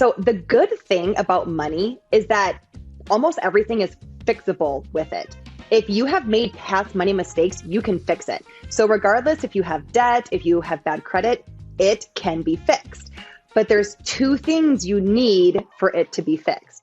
So the good thing about money is that almost everything is fixable with it. If you have made past money mistakes, you can fix it. So regardless if you have debt, if you have bad credit, it can be fixed. But there's two things you need for it to be fixed.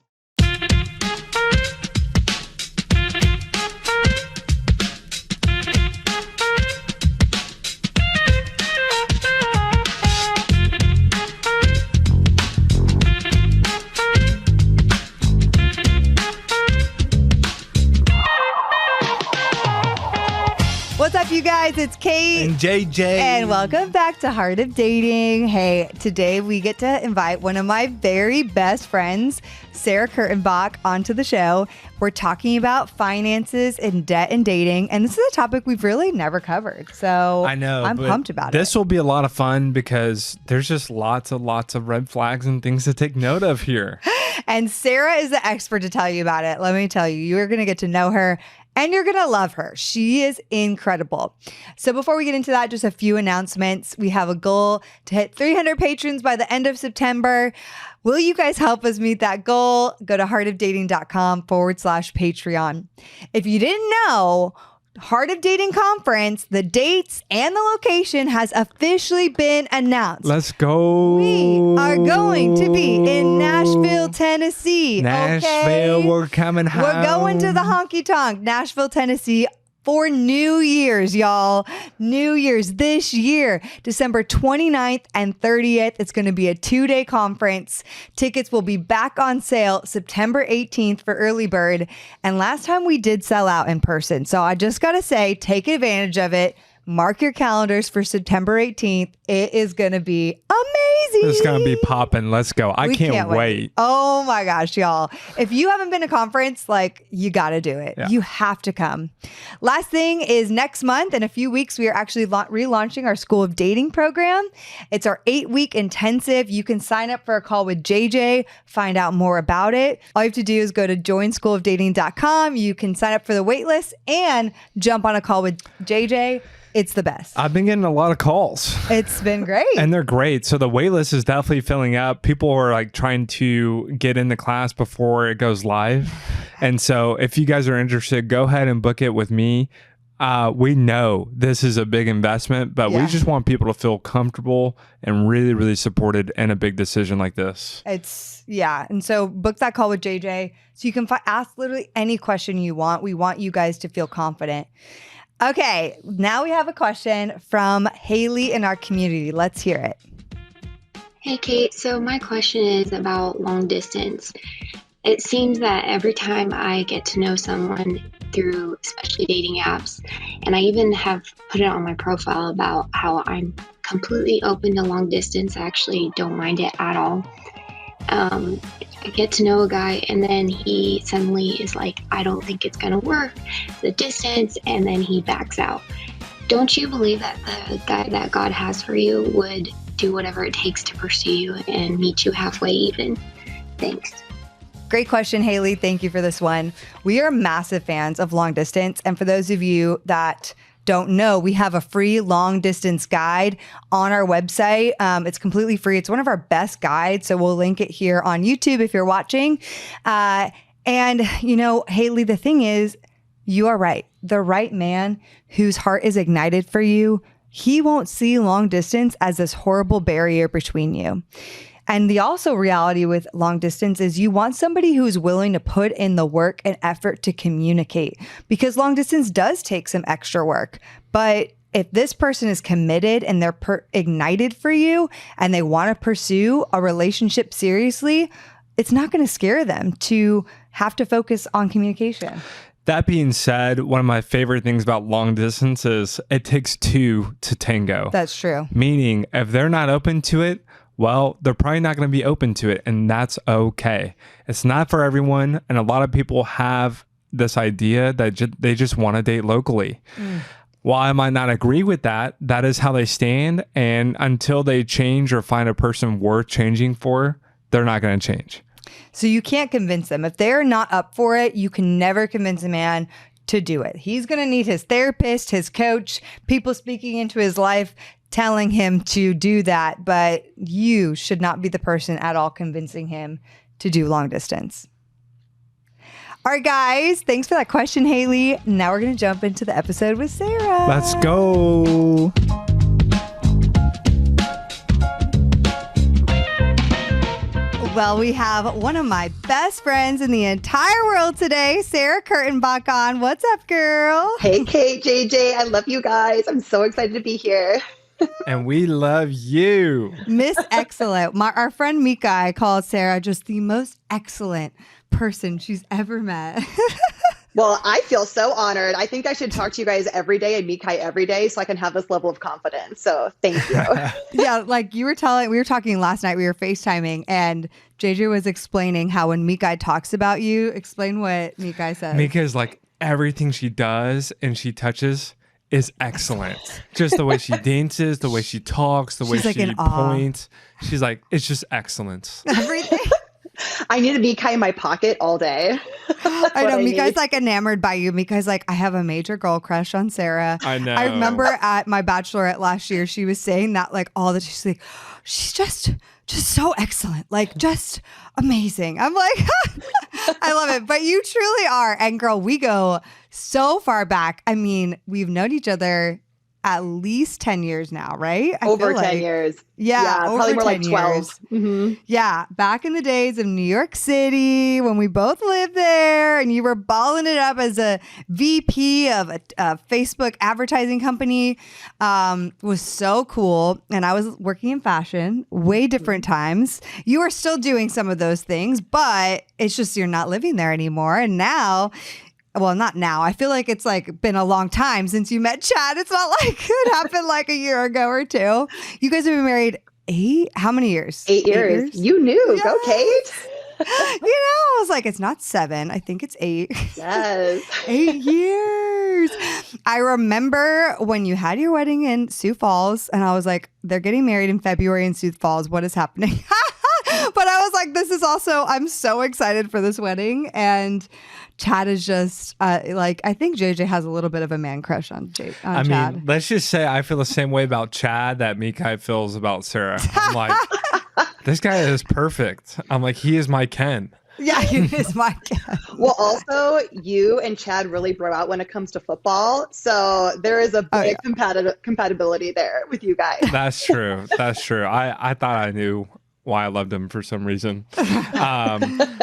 What's up, you guys? It's Kait and JJ. And welcome back to Heart of Dating. Hey, today we get to invite one of my very best friends, Sarah Kurtenbach, onto the show. We're talking about finances and debt and dating. And this is a topic we've really never covered. So I know, I'm pumped about it. This will be a lot of fun because there's just lots of red flags and things to take note of here. And Sarah is the expert to tell you about it. Let me tell you, you're going to get to know her. And you're going to love her. She is incredible. So before we get into that, just a few announcements. We have a goal to hit 300 patrons by the end of September. Will you guys help us meet that goal? Go to heartofdating.com/Patreon. If you didn't know, Heart of Dating Conference, the dates and the location has officially been announced. Let's go. We are going to be in Nashville, Tennessee. Nashville, okay? We're coming home. We're going to the honky tonk, Nashville, Tennessee, for New Year's, y'all. New Year's this year, December 29th and 30th. It's going to be a 2-day conference. Tickets will be back on sale September 18th for early bird. And last time we did sell out in person. So I just got to say, take advantage of it. Mark your calendars for September 18th. It is going to be amazing. It's going to be popping. Let's go. I can't wait. Oh my gosh, y'all. If you haven't been to conference, you got to do it. Yeah. You have to come. Last thing is next month, in a few weeks, we are actually relaunching our School of Dating program. It's our 8-week intensive. You can sign up for a call with JJ, find out more about it. All you have to do is go to joinschoolofdating.com. You can sign up for the wait list and jump on a call with JJ. It's the best. I've been getting a lot of calls. It's been great. And they're great. So the wait list is definitely filling up. People are trying to get into class before it goes live. And so if you guys are interested, go ahead and book it with me. We know this is a big investment, but we just want people to feel comfortable and really, really supported in a big decision like this. And so book that call with JJ so you can ask literally any question you want. We want you guys to feel confident. Okay, now we have a question from Haley in our community. Let's hear it. Hey, Kait. So my question is about long distance. It seems that every time I get to know someone through especially dating apps, and I even have put it on my profile about how I'm completely open to long distance. I actually don't mind it at all. I get to know a guy and then he suddenly is like, I don't think it's going to work, the distance, and then he backs out. Don't you believe that the guy that God has for you would do whatever it takes to pursue you and meet you halfway even? Thanks. Great question, Haley. Thank you for this one. We are massive fans of long distance. And for those of you that don't know, we have a free long distance guide on our website. It's completely free. It's one of our best guides. So we'll link it here on YouTube if you're watching. And Haley, the thing is, you are right. The right man whose heart is ignited for you, he won't see long distance as this horrible barrier between you. And the also reality with long distance is you want somebody who's willing to put in the work and effort to communicate, because long distance does take some extra work. But if this person is committed and they're ignited for you and they want to pursue a relationship seriously, it's not going to scare them to have to focus on communication. That being said, one of my favorite things about long distance is it takes two to tango. That's true. Meaning if they're not open to it, well, they're probably not going to be open to it, and that's okay. It's not for everyone, and a lot of people have this idea that they just want to date locally. While I might not agree with that, that is how they stand, and until they change or find a person worth changing for, they're not going to change. So you can't convince them. If they're not up for it, you can never convince a man to do it. He's going to need his therapist, his coach, people speaking into his life, telling him to do that. But you should not be the person at all convincing him to do long distance. All right, guys. Thanks for that question, Haley. Now we're going to jump into the episode with Sarah. Let's go. Well, we have one of my best friends in the entire world today, Sarah Kurtenbach on. What's up, girl? Hey, Kait, JJ. I love you guys. I'm so excited to be here. And we love you. Miss Excellent. Our friend Mika calls Sarah just the most excellent person she's ever met. Well, I feel so honored. I think I should talk to you guys every day and meet Kai every day so I can have this level of confidence. So thank you. Yeah, like we were talking last night, we were FaceTiming, and JJ was explaining how when Mikai talks about you, explain what Mikai says. Mika is like everything she does and she touches is excellent. Just the way she dances, the way she talks, the way She's like she in awe. points. She's like, it's just excellence. Everything. I need a Mikai in my pocket all day. I know. Mikai's like enamored by you. Mikai's like, I have a major girl crush on Sarah. I know. I remember at my bachelorette last year, she was saying that like all the, she's like, she's just so excellent. Like just amazing. I'm like, I love it. But you truly are. And girl, we go so far back. I mean, we've known each other at least 10 years now, right? Over 10 years. Yeah, over probably more 10 like 12. years. Mm-hmm. Yeah, back in the days of New York City when we both lived there and you were balling it up as a VP of a Facebook advertising company, was so cool. And I was working in fashion, way different times. You are still doing some of those things, but it's just you're not living there anymore. And now... Well, not now. I feel like it's like been a long time since you met Chad. It's not like it happened like a year ago or two. You guys have been married how many years? 8 years. You knew. Yes. Go, Kait. I was like, it's not 7. I think it's 8. Yes. 8 years. I remember when you had your wedding in Sioux Falls and I was like, they're getting married in February in Sioux Falls. What is happening? But I was like, this is also, I'm so excited for this wedding. And Chad is just like, I think JJ has a little bit of a man crush on Chad. I mean, let's just say I feel the same way about Chad that Mikai feels about Sarah. I'm like, this guy is perfect. I'm like, he is my Ken. Yeah, he is my Ken. Well, also, you and Chad really bro out when it comes to football. So there is a big compatibility there with you guys. That's true. That's true. I thought I knew why I loved him for some reason.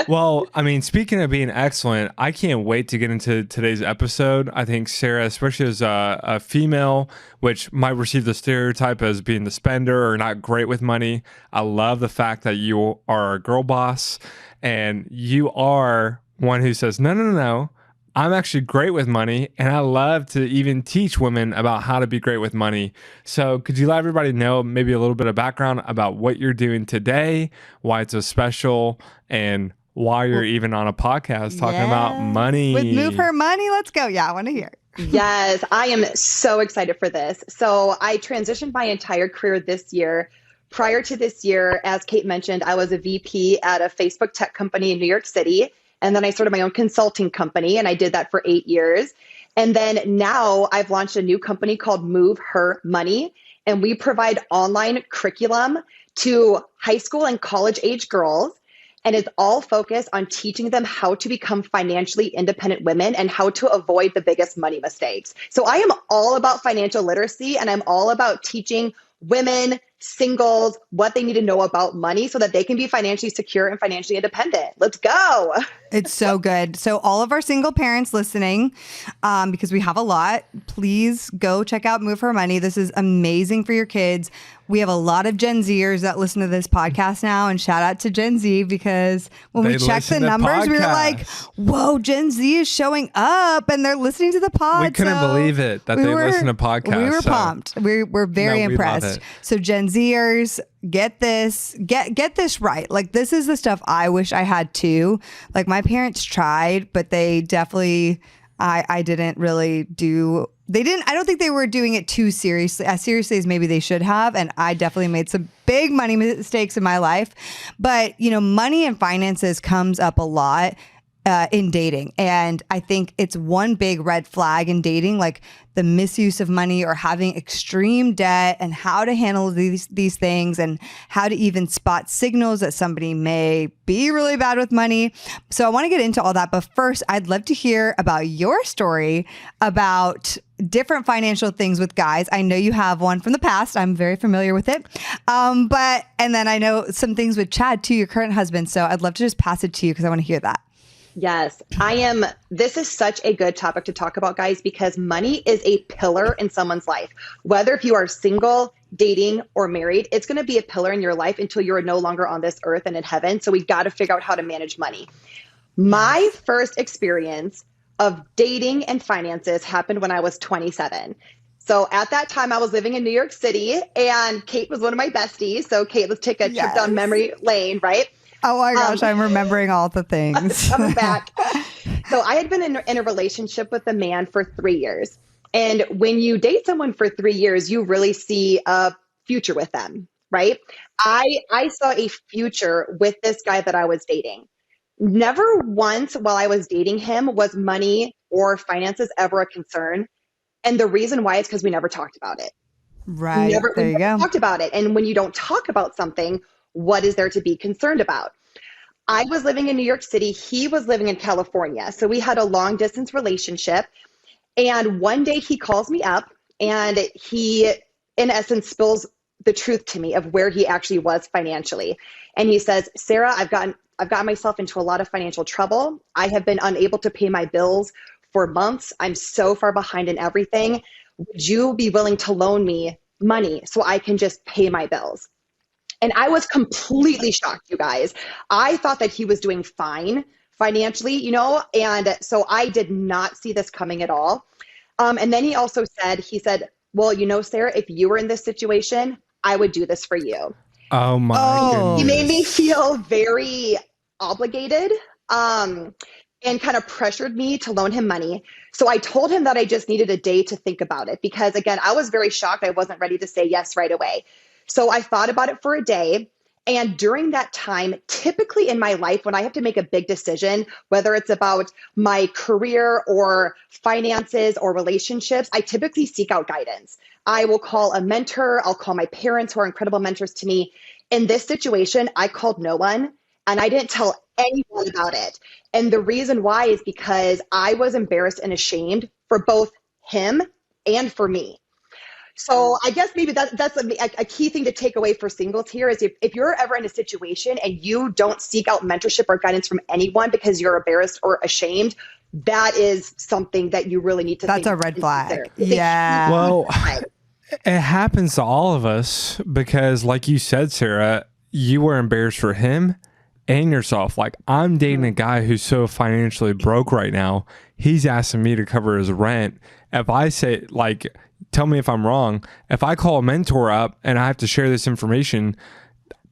Well, I mean, speaking of being excellent, I can't wait to get into today's episode. I think Sarah, especially as a female, which might receive the stereotype as being the spender or not great with money. I love the fact that you are a girl boss and you are one who says, no. I'm actually great with money, and I love to even teach women about how to be great with money. So could you let everybody know maybe a little bit of background about what you're doing today, why it's so special, and why you're even on a podcast talking about money? With Move Her Money, let's go. Yeah, I want to hear. Yes, I am so excited for this. So I transitioned my entire career this year. Prior to this year, as Kait mentioned, I was a VP at a Facebook tech company in New York City. And then I started my own consulting company and I did that for 8 years. And then now I've launched a new company called Move Her Money. And we provide online curriculum to high school and college age girls. And it's all focused on teaching them how to become financially independent women and how to avoid the biggest money mistakes. So I am all about financial literacy and I'm all about teaching women, singles, what they need to know about money so that they can be financially secure and financially independent. Let's go. It's so good. So all of our single parents listening, because we have a lot, please go check out Move Her Money. This is amazing for your kids. We have a lot of Gen Zers that listen to this podcast now, and shout out to Gen Z because when we checked the numbers, we were like, whoa, Gen Z is showing up and they're listening to the pod. We couldn't believe it that they listen to podcasts. We were pumped. We're very impressed. So Gen Zers, get this right. Like this is the stuff I wish I had too. Like my parents tried, but they definitely, I didn't really do. They didn't, I don't think they were doing it too seriously, as seriously as maybe they should have. And I definitely made some big money mistakes in my life. But, you know, money and finances comes up a lot in dating. And I think it's one big red flag in dating, like the misuse of money or having extreme debt and how to handle these things and how to even spot signals that somebody may be really bad with money. So I want to get into all that. But first, I'd love to hear about your story about different financial things with guys. I know you have one from the past. I'm very familiar with it. And then I know some things with Chad too, your current husband. So I'd love to just pass it to you because I want to hear that. Yes, this is such a good topic to talk about, guys, because money is a pillar in someone's life. Whether if you are single, dating, or married, it's going to be a pillar in your life until you're no longer on this earth and in heaven. So we've got to figure out how to manage money. My first experience of dating and finances happened when I was 27. So at that time, I was living in New York City, and Kait was one of my besties. So Kait, let's take a trip down memory lane, right? Oh my gosh, I'm remembering all the things. Coming back. So I had been in a relationship with a man for 3 years. And when you date someone for 3 years, you really see a future with them, right? I saw a future with this guy that I was dating. Never once while I was dating him was money or finances ever a concern. And the reason why is because we never talked about it. Right. We never talked about it. And when you don't talk about something, what is there to be concerned about? I was living in New York City. He was living in California. So we had a long distance relationship. And one day he calls me up and he, in essence, spills the truth to me of where he actually was financially. And he says, Sarah, I've gotten myself into a lot of financial trouble. I have been unable to pay my bills for months. I'm so far behind in everything. Would you be willing to loan me money so I can just pay my bills? And I was completely shocked, you guys. I thought that he was doing fine financially, and so I did not see this coming at all. And then he also said, well, Sarah, if you were in this situation, I would do this for you. Oh my goodness. He made me feel very obligated and kind of pressured me to loan him money. So I told him that I just needed a day to think about it because, again, I was very shocked. I wasn't ready to say yes right away. So I thought about it for a day. And during that time, typically in my life, when I have to make a big decision, whether it's about my career or finances or relationships, I typically seek out guidance. I will call a mentor. I'll call my parents who are incredible mentors to me. In this situation, I called no one and I didn't tell anyone about it. And the reason why is because I was embarrassed and ashamed for both him and for me. So I guess maybe that's a key thing to take away for singles here is if you're ever in a situation and you don't seek out mentorship or guidance from anyone because you're embarrassed or ashamed, that is something that you really need to think. That's a red flag. Yeah. Well, it happens to all of us because like you said, Sarah, you were embarrassed for him and yourself. Like I'm dating a guy who's so financially broke right now. He's asking me to cover his rent. If I say tell me if I'm wrong. If I call a mentor up and I have to share this information,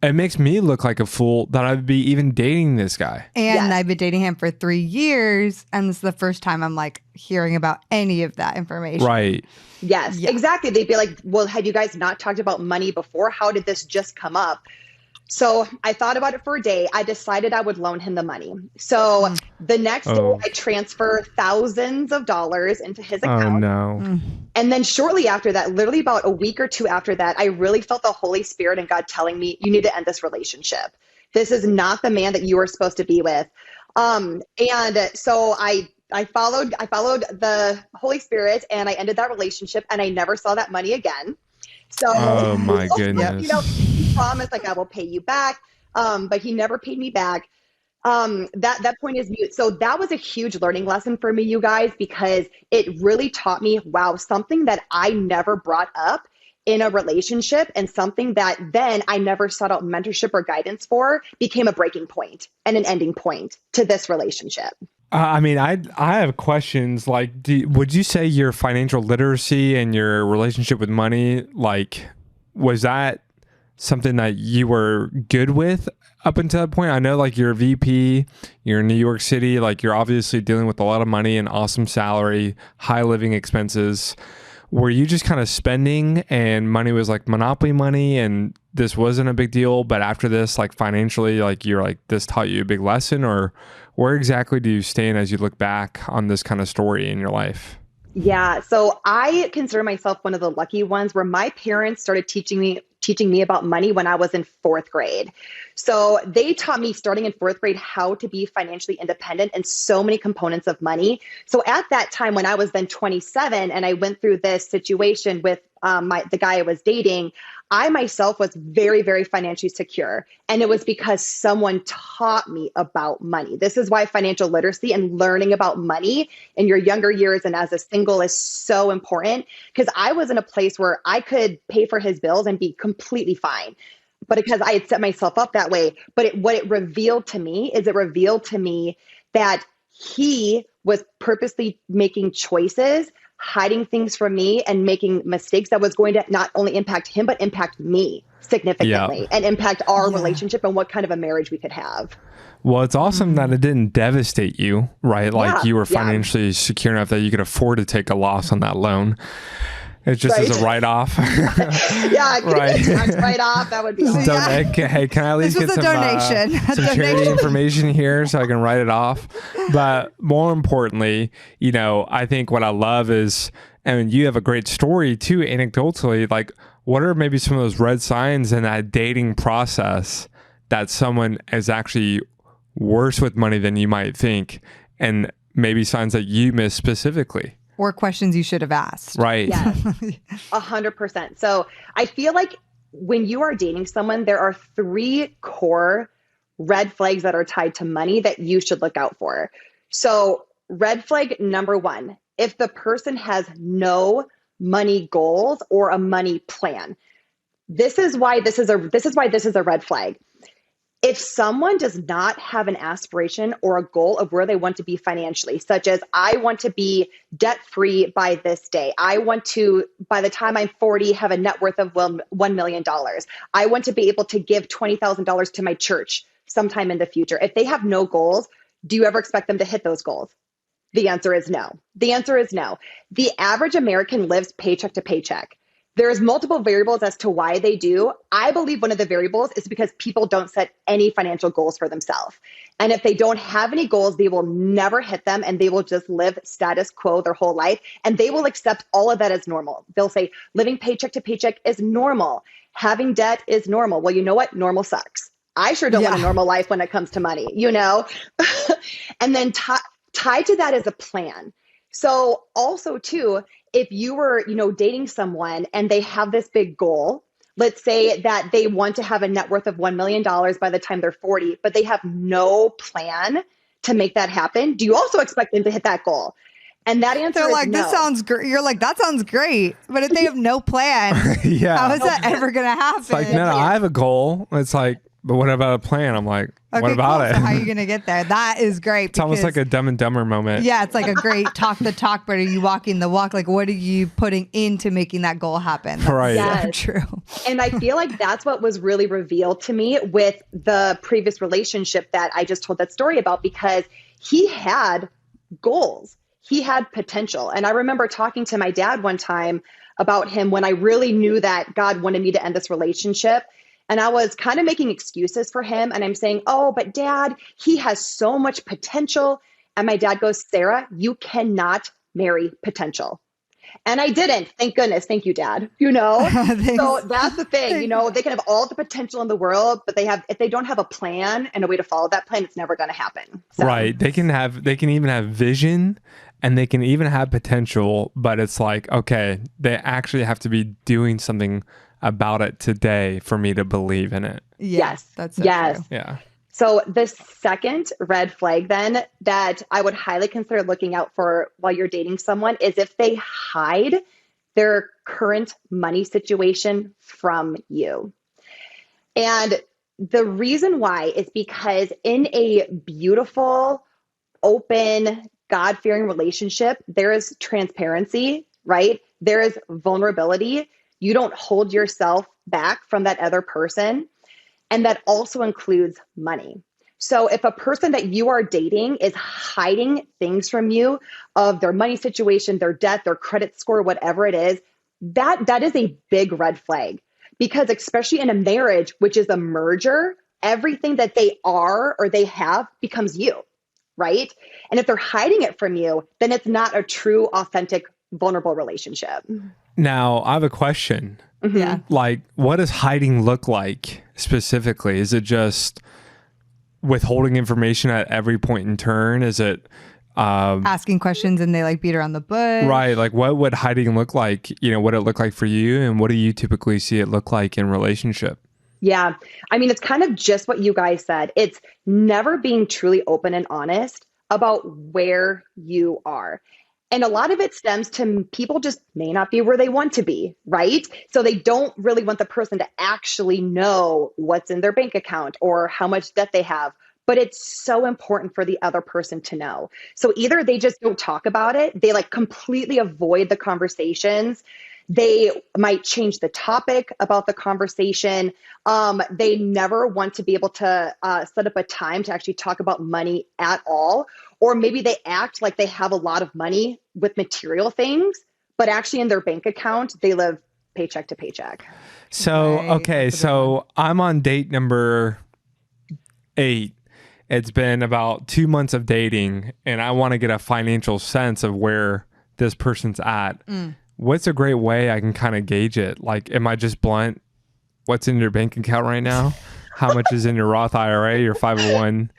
it makes me look like a fool that I'd be even dating this guy. And I've been dating him for 3 years. And this is the first time I'm hearing about any of that information. Right. Yes, exactly. They'd be like, well, have you guys not talked about money before? How did this just come up? So I thought about it for a day. I decided I would loan him the money. So the next day I transfer thousands of dollars into his account. Oh no. And then shortly after that, literally about a week or two after that, I really felt the Holy Spirit and God telling me, you need to end this relationship. This is not the man that you are supposed to be with. And so I followed the Holy Spirit and I ended that relationship and I never saw that money again. So, oh my goodness. He promised I will pay you back. But he never paid me back. That point is mute. So that was a huge learning lesson for me, you guys, because it really taught me, wow, something that I never brought up in a relationship and something that then I never sought out mentorship or guidance for became a breaking point and an ending point to this relationship. I have questions would you say your financial literacy and your relationship with money, was that something that you were good with up until that point? I know you're a VP, you're in New York City, you're obviously dealing with a lot of money and awesome salary, high living expenses. were you just kind of spending and money was like monopoly money and this wasn't a big deal, but after this, like financially, like you're like, this taught you a big lesson? Or where exactly do you stand as you look back on this kind of story in your life? Yeah. So I consider myself one of the lucky ones where my parents started teaching me about money when I was in fourth grade. So they taught me starting in fourth grade how to be financially independent and so many components of money. So at that time, when I was then 27 and I went through this situation with the guy I was dating, I myself was very, very financially secure. And it was because someone taught me about money. This is why financial literacy and learning about money in your younger years and as a single is so important, because I was in a place where I could pay for his bills and be completely fine. But because I had set myself up that way, but what it revealed to me is that he was purposely making choices, hiding things from me and making mistakes that was going to not only impact him, but impact me significantly and impact our relationship and what kind of a marriage we could have. Well, it's awesome that it didn't devastate you, right? Like you were financially secure enough that you could afford to take a loss on that loan. It just is a write-off. Yeah, tax write-off. That would be awesome. Hey, can I at least get some donation? Some charity information here so I can write it off? But more importantly, I think what I love is, and you have a great story too, anecdotally, like what are maybe some of those red signs in that dating process that someone is actually worse with money than you might think, and maybe signs that you miss specifically? Or questions you should have asked. Right. Yes, 100%. So I feel like when you are dating someone, there are 3 core red flags that are tied to money that you should look out for. So red flag number 1, if the person has no money goals or a money plan. This is why this is a red flag. If someone does not have an aspiration or a goal of where they want to be financially, such as I want to be debt-free by this day. I want to, by the time I'm 40, have a net worth of $1 million. I want to be able to give $20,000 to my church sometime in the future. If they have no goals, do you ever expect them to hit those goals? The answer is no. The answer is no. The average American lives paycheck to paycheck. There's multiple variables as to why they do. I believe one of the variables is because people don't set any financial goals for themselves. And if they don't have any goals, they will never hit them and they will just live status quo their whole life. And they will accept all of that as normal. They'll say living paycheck to paycheck is normal. Having debt is normal. Well, you know what? Normal sucks. I sure don't want a normal life when it comes to money, And then tied to that is a plan. So also too, if you were, dating someone and they have this big goal, let's say that they want to have a net worth of $1 million by the time they're 40, but they have no plan to make that happen. Do you also expect them to hit that goal? And that answer is no. This sounds great. You're like, that sounds great. But if they have no plan, how is that ever going to happen? It's like, no, I have a goal. It's like, but what about a plan? I'm like, what about it? So how are you going to get there? That is great. It's almost like a Dumb and Dumber moment. Yeah, it's like a great talk the talk, but are you walking the walk? Like, what are you putting into making that goal happen? That's right. So true. And I feel like that's what was really revealed to me with the previous relationship that I just told that story about, because he had goals. He had potential. And I remember talking to my dad one time about him when I really knew that God wanted me to end this relationship. And I was kind of making excuses for him. And I'm saying, oh, but Dad, he has so much potential. And my dad goes, Sarah, you cannot marry potential. And I didn't. Thank goodness. Thank you, Dad. So that's the thing. They can have all the potential in the world, but if they don't have a plan and a way to follow that plan, it's never going to happen. So. Right. They can even have vision and they can even have potential, but it's like, okay, they actually have to be doing something about it today for me to believe in it. Yes. That's so true. Yeah. So the second red flag then that I would highly consider looking out for while you're dating someone is if they hide their current money situation from you. And the reason why is because in a beautiful, open, God-fearing relationship, there is transparency, right? There is vulnerability. You don't hold yourself back from that other person. And that also includes money. So if a person that you are dating is hiding things from you of their money situation, their debt, their credit score, whatever it is, that is a big red flag, because especially in a marriage, which is a merger, everything that they are or they have becomes you, right? And if they're hiding it from you, then it's not a true, authentic, vulnerable relationship. Now, I have a question. Yeah. Like, what does hiding look like specifically? Is it just withholding information at every point in turn? Is it Asking questions and they like beat around the bush? right? Like, what would hiding look like? What it look like for you, and what do you typically see it look like in relationship? Yeah. I mean, it's kind of just what you guys said. It's never being truly open and honest about where you are. And a lot of it stems to people just may not be where they want to be, right? So they don't really want the person to actually know what's in their bank account or how much debt they have. But it's so important for the other person to know. So either they just don't talk about it, they like completely avoid the conversations. They might change the topic about the conversation. They never want to be able to set up a time to actually talk about money at all. Or maybe they act like they have a lot of money with material things, but actually in their bank account, they live paycheck to paycheck. So, Right. okay, so I'm on date number 8. It's been about 2 months of dating, and I want to get a financial sense of where this person's at. What's a great way I can kind of gauge it? Like, am I just blunt? What's in your bank account right now? How much is in your Roth IRA, your 501?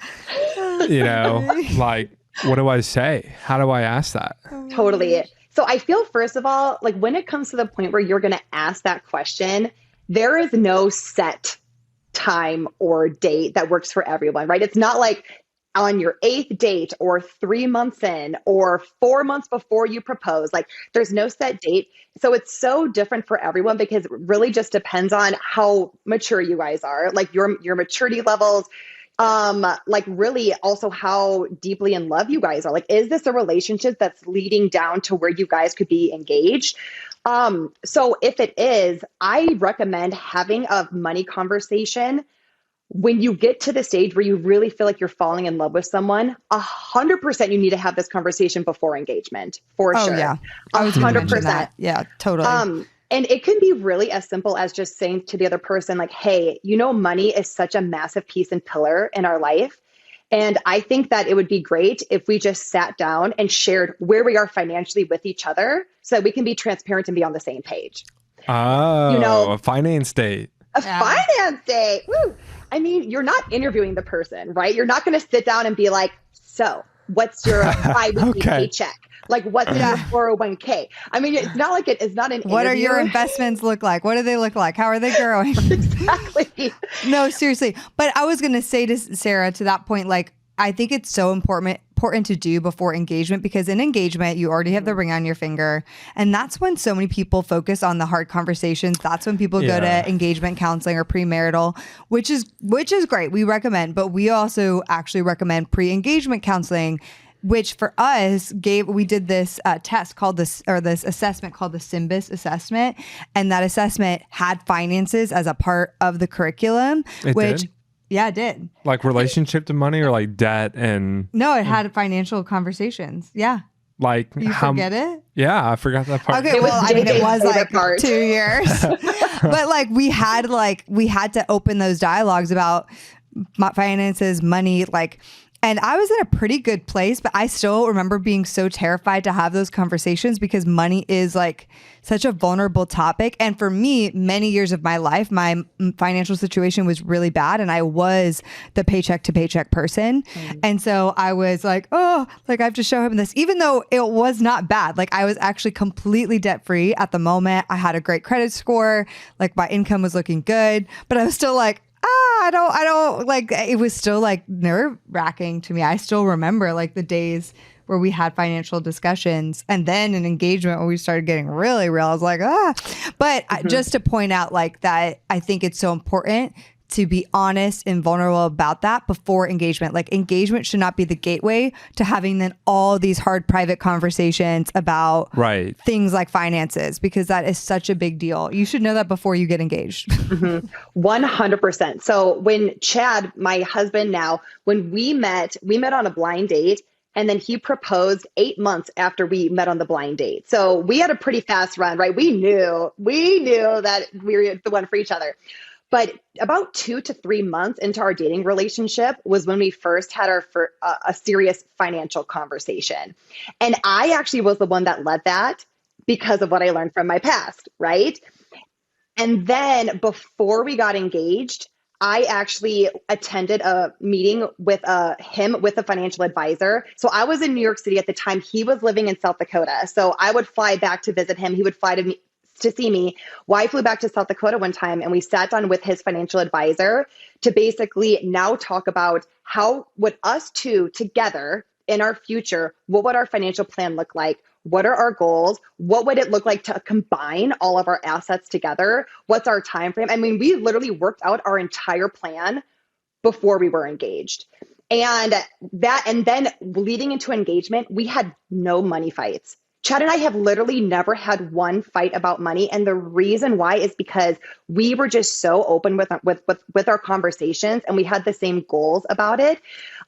Like, what do I say? How do I ask that? Totally. So I feel, first of all, like when it comes to the point where you're going to ask that question, there is no set time or date that works for everyone, right? It's not like on your 8th date or 3 months in or 4 months before you propose. Like there's no set date. So it's so different for everyone because it really just depends on how mature you guys are, like your maturity levels, like really also how deeply in love you guys are. Like, is this a relationship that's leading down to where you guys could be engaged? So if it is, I recommend having a money conversation when you get to the stage where you really feel like you're falling in love with someone. 100% you need to have this conversation before engagement, for sure. Yeah. I was gonna mention that. Yeah, totally. And it can be really as simple as just saying to the other person, like, hey, money is such a massive piece and pillar in our life. And I think that it would be great if we just sat down and shared where we are financially with each other so that we can be transparent and be on the same page. Oh, a finance date. Finance date. Woo. I mean, you're not interviewing the person, right? You're not going to sit down and be like, so what's your bi-weekly paycheck? Like, what's in your 401k? I mean, it's not like it's not an What interview. are your investments look like? What do they look like? How are they growing? Exactly. No, seriously. But I was going to say to Sarah, to that point, like, I think it's so important to do before engagement, because in engagement, you already have the ring on your finger. And that's when so many people focus on the hard conversations. That's when people go to engagement counseling or premarital, which is great. We recommend, but we also actually recommend pre-engagement counseling, which for us we did this test called this assessment called the SYMBIS assessment. And that assessment had finances as a part of the curriculum, Did? Yeah, it did. Like relationship to money or like debt and... No, it had financial conversations. Yeah. Like You forget it? Yeah, I forgot that part. Okay, well, I mean, it was like part. 2 years. But like we had to open those dialogues about finances, money, like... And I was in a pretty good place, but I still remember being so terrified to have those conversations because money is like such a vulnerable topic. And for me, many years of my life, my financial situation was really bad and I was the paycheck to paycheck person. And so I was like, oh, like I have to show him this, even though it was not bad. Like I was actually completely debt free at the moment. I had a great credit score. Like my income was looking good, but I was still like, I don't like, it was still like nerve wracking to me. I still remember like the days where we had financial discussions, and then an engagement when we started getting really real. I was like, but just to point out like that, I think it's so important to be honest and vulnerable about that before engagement. Like engagement should not be the gateway to having then all these hard private conversations about things like finances, because that is such a big deal. You should know that before you get engaged. 100%. So when Chad, my husband now, when we met on a blind date, And then he proposed 8 months after we met on the blind date. So we had a pretty fast run, right? We knew that we were the one for each other. But about 2 to 3 months into our dating relationship was when we first had a serious financial conversation. And I actually was the one that led that because of what I learned from my past, right? And then before we got engaged, I actually attended a meeting with him with a financial advisor. So I was in New York City at the time. He was living in South Dakota. So I would fly back to visit him. He would fly to see me. Well, I flew back to South Dakota one time and we sat down with his financial advisor to basically now talk about how would us two together in our future, what would our financial plan look like? What are our goals? What would it look like to combine all of our assets together? What's our time frame? I mean, we literally worked out our entire plan before we were engaged. And then leading into engagement, we had no money fights. Chad and I have literally never had one fight about money. And the reason why is because we were just so open with our conversations and we had the same goals about it.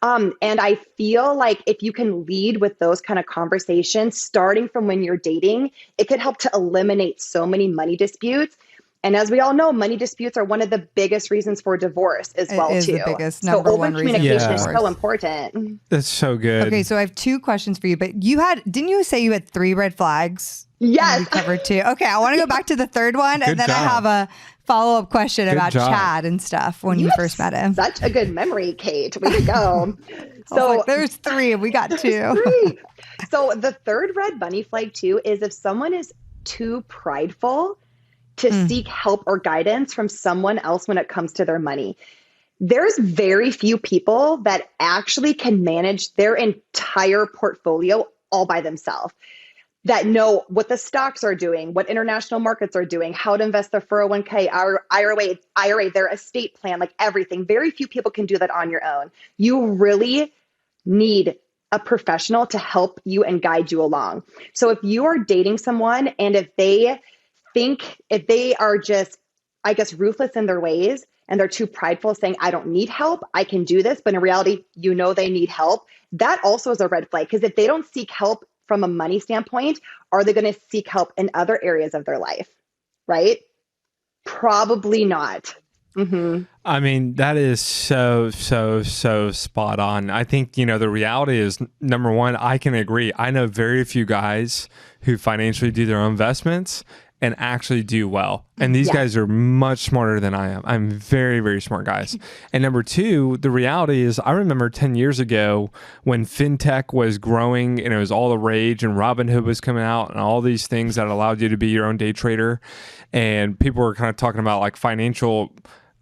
And I feel like if you can lead with those kind of conversations, starting from when you're dating, it could help to eliminate so many money disputes. And as we all know, money disputes are one of the biggest reasons for divorce as well, too. The biggest number so one open reason. communication is so important. That's so good. Okay, so I have 2 questions for you, but didn't you say you had 3 red flags? Yes. You covered 2. Okay, I want to go back to the third one, and then job. I have a follow-up question about Chad and stuff when you first met him. Such a good memory, Kate. Way to go. So there's 3 and we got 2. 3. So the third red bunny flag too is if someone is too prideful to seek help or guidance from someone else when it comes to their money. There's very few people that actually can manage their entire portfolio all by themselves, that know what the stocks are doing, what international markets are doing, how to invest their 401k, IRA, their estate plan, like everything. Very few people can do that on your own. You really need a professional to help you and guide you along. So if you are dating someone and if they are just, I guess, ruthless in their ways and they're too prideful saying, I don't need help, I can do this. But in reality, they need help. That also is a red flag, because if they don't seek help from a money standpoint, are they going to seek help in other areas of their life? Right? Probably not. Mm-hmm. I mean, that is so spot on. I think, the reality is, number one, I can agree. I know very few guys who financially do their own investments and actually do well. And these guys are much smarter than I am. I'm very, very smart guys. And number 2, the reality is, I remember 10 years ago when fintech was growing and it was all the rage and Robinhood was coming out and all these things that allowed you to be your own day trader. And people were kind of talking about like financial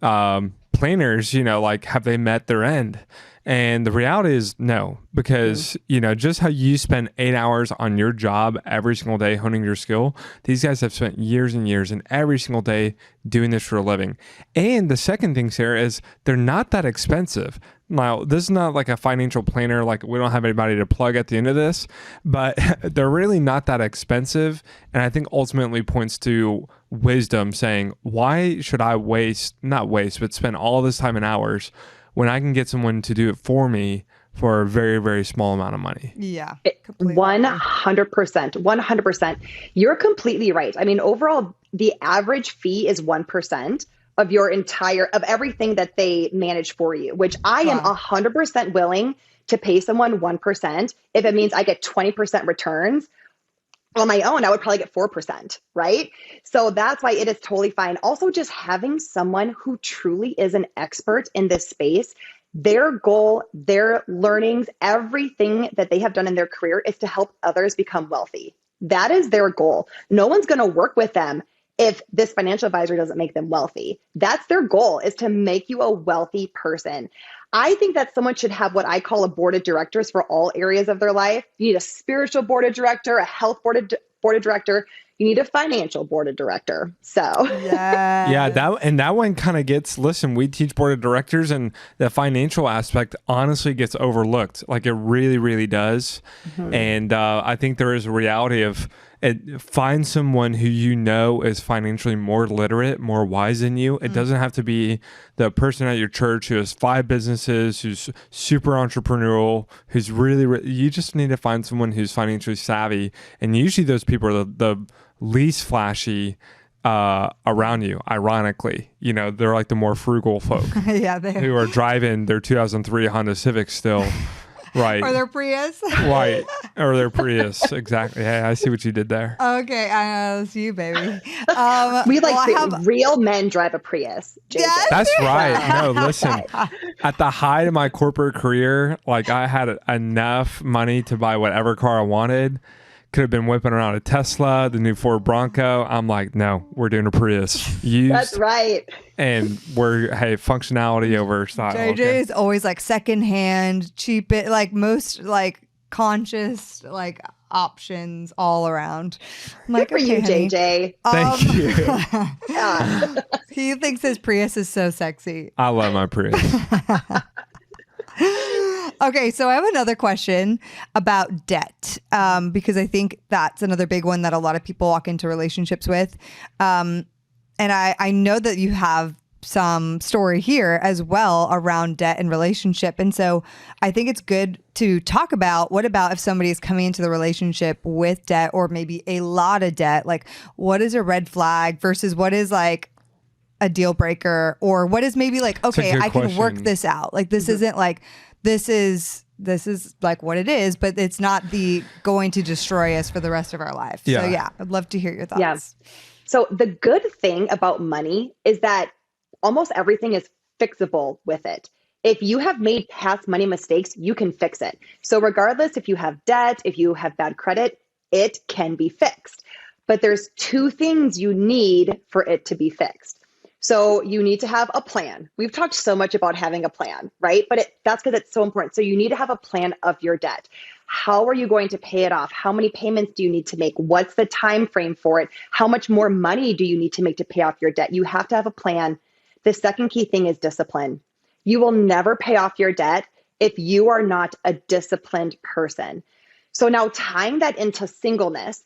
planners, like, have they met their end? And the reality is no, because, just how you spend 8 hours on your job every single day honing your skill, these guys have spent years and years and every single day doing this for a living. And the second thing, Sarah, is they're not that expensive. Now, this is not like a financial planner, like we don't have anybody to plug at the end of this, but they're really not that expensive. And I think ultimately points to wisdom, saying, why should I spend all this time and hours when I can get someone to do it for me for a very, very small amount of money? Yeah. 100%. 100%. You're completely right. I mean, overall, the average fee is 1% of of everything that they manage for you, which I am 100% willing to pay someone 1%. If it means I get 20% returns on my own, I would probably get 4%, right? So that's why it is totally fine. Also, just having someone who truly is an expert in this space, their goal, their learnings, everything that they have done in their career is to help others become wealthy. That is their goal. No one's going to work with them if this financial advisor doesn't make them wealthy. That's their goal, is to make you a wealthy person. I think that someone should have what I call a board of directors for all areas of their life. You need a spiritual board of director, a health board of director. You need a financial board of director. So that one kind of gets, listen, we teach board of directors and the financial aspect honestly gets overlooked. Like it really, really does. Mm-hmm. And I think there is a reality of, find someone who you know is financially more literate, more wise than you. It doesn't have to be the person at your church who has 5 businesses, who's super entrepreneurial, who's really you just need to find someone who's financially savvy. And usually those people are the least flashy around you. Ironically, they're like the more frugal folk Yeah, who are driving their 2003 Honda Civic still. Right. Or their Prius. Right. Or their Prius. Exactly. Hey, I see what you did there. Okay. It's you, baby. Real men drive a Prius. JJ. Yes. That's right. No, listen. At the height of my corporate career, like I had enough money to buy whatever car I wanted. Could have been whipping around a Tesla, the new Ford Bronco. I'm like, no, we're doing a Prius. Used. That's right. And functionality over style. JJ is always like secondhand, cheap, like most like conscious, like options all around. I'm like, Good for you, honey. JJ. Thank you. Yeah. He thinks his Prius is so sexy. I love my Prius. Okay, so I have another question about debt, because I think that's another big one that a lot of people walk into relationships with. And I know that you have some story here as well around debt and relationship. And so I think it's good to talk about, what about if somebody is coming into the relationship with debt or maybe a lot of debt? Like, what is a red flag versus what is like a deal breaker, or what is maybe like, okay, I can work this out. Like, this isn't like, this is like what it is, but it's not going to destroy us for the rest of our life. Yeah. So yeah, I'd love to hear your thoughts. Yeah. So the good thing about money is that almost everything is fixable with it. If you have made past money mistakes, you can fix it. So regardless if you have debt, if you have bad credit, it can be fixed. But there's 2 things you need for it to be fixed. So you need to have a plan. We've talked so much about having a plan, right? But that's because it's so important. So you need to have a plan of your debt. How are you going to pay it off? How many payments do you need to make? What's the time frame for it? How much more money do you need to make to pay off your debt? You have to have a plan. The second key thing is discipline. You will never pay off your debt if you are not a disciplined person. So now tying that into singleness,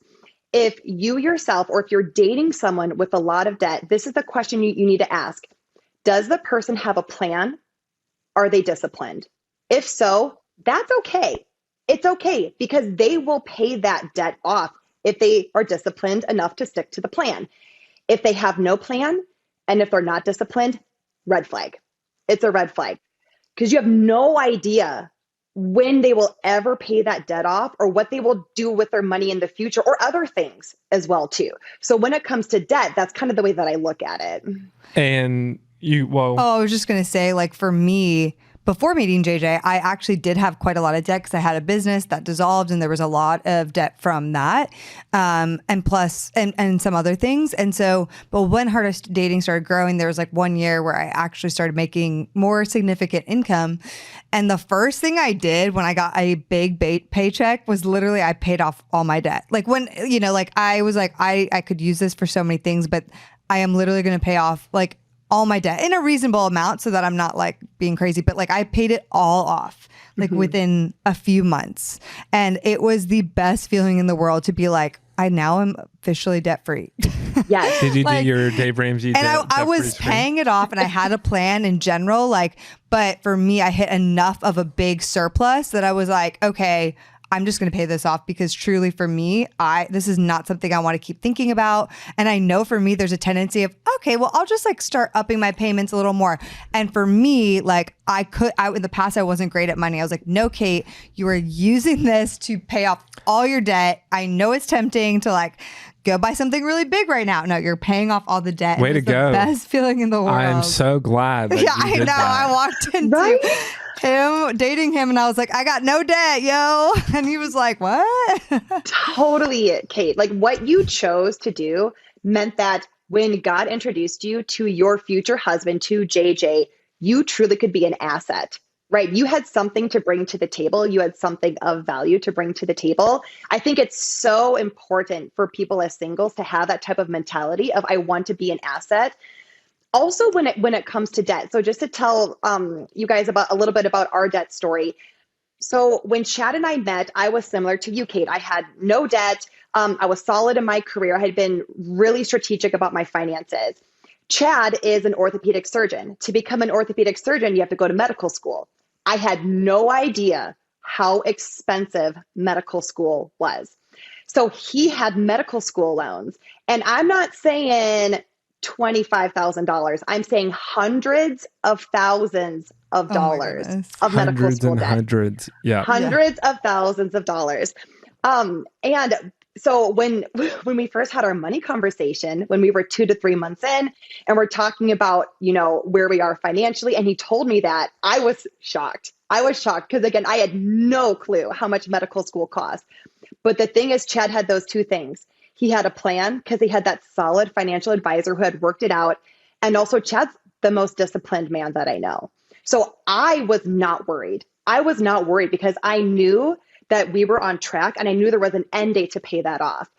if you yourself, or if you're dating someone with a lot of debt, this is the question you need to ask. Does the person have a plan? Are they disciplined? If so, that's okay. It's okay because they will pay that debt off if they are disciplined enough to stick to the plan. If they have no plan and if they're not disciplined, red flag. It's a red flag because you have no idea when they will ever pay that debt off or what they will do with their money in the future or other things as well too. So when it comes to debt, that's kind of the way that I look at it. And I was just going to say, like, for me, before meeting JJ, I actually did have quite a lot of debt because I had a business that dissolved and there was a lot of debt from that. And plus, and some other things. And so, but when Hardest Dating started growing, there was like 1 year where I actually started making more significant income. And the first thing I did when I got a big paycheck was literally I paid off all my debt. Like when, like I was like, I could use this for so many things, but I am literally going to pay off like all my debt in a reasonable amount so that I'm not like being crazy, but like I paid it all off like within a few months. And it was the best feeling in the world to be like, I now am officially debt free. Yes. Did you do your Dave Ramsey? And I was paying it off and I had a plan in general, but for me, I hit enough of a big surplus that I was like, okay, I'm just going to pay this off because truly for me, this is not something I want to keep thinking about. And I know for me, there's a tendency of, okay, well, I'll just like start upping my payments a little more. And for me, like in the past, I wasn't great at money. I was like, no, Kait, you are using this to pay off all your debt. I know it's tempting to like go buy something really big right now. No, you're paying off all the debt. Way to go. The best feeling in the world. I am so glad that I know. That. I walked into him, dating him, and I was like, I got no debt, yo. And he was like, what? Totally, Kait. Like what you chose to do meant that when God introduced you to your future husband, to JJ, you truly could be an asset, right? You had something to bring to the table. You had something of value to bring to the table. I think it's so important for people as singles to have that type of mentality of I want to be an asset. Also, when it comes to debt. So just to tell you guys about a little bit about our debt story, So when Chad and I met, I was similar to you, Kait. I had no debt. I was solid in my career. I had been really strategic about my finances. Chad is an orthopedic surgeon. To become an orthopedic surgeon, you have to go to medical school. I had no idea how expensive medical school was. So he had medical school loans. And I'm not saying $25,000. I'm saying hundreds of thousands of dollars of medical school debt. Hundreds. Yeah. Hundreds of thousands of dollars. And so when we first had our money conversation, when we were 2 to 3 months in and we're talking about, where we are financially, and he told me that, I was shocked. Because again, I had no clue how much medical school cost. But the thing is, Chad had those two things. He had a plan because he had that solid financial advisor who had worked it out. And also Chad's the most disciplined man that I know. So I was not worried. Because I knew that we were on track and I knew there was an end date to pay that off.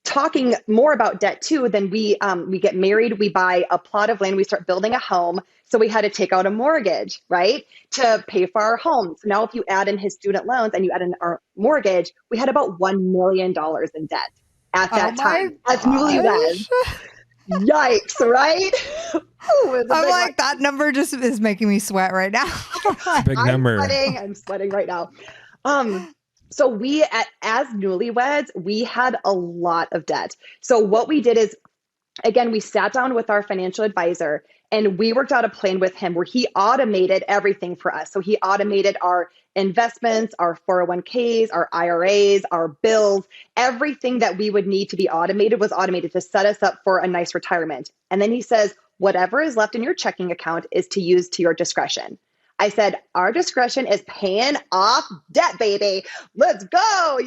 Talking more about debt too, then we get married, we buy a plot of land, we start building a home. So we had to take out a mortgage, right, to pay for our home. So now if you add in his student loans and you add in our mortgage, we had about $1 million in debt at that time as newlyweds. Yikes, right? I'm like, that number just is making me sweat right now. Big number. I'm sweating right now. So we, as newlyweds, we had a lot of debt. So what we did is, again, we sat down with our financial advisor and we worked out a plan with him where he automated everything for us. So he automated our investments, our 401ks, our IRAs, our bills, everything that we would need to be automated was automated to set us up for a nice retirement. And then he says, whatever is left in your checking account is to use to your discretion. I said, our discretion is paying off debt, baby. Let's go,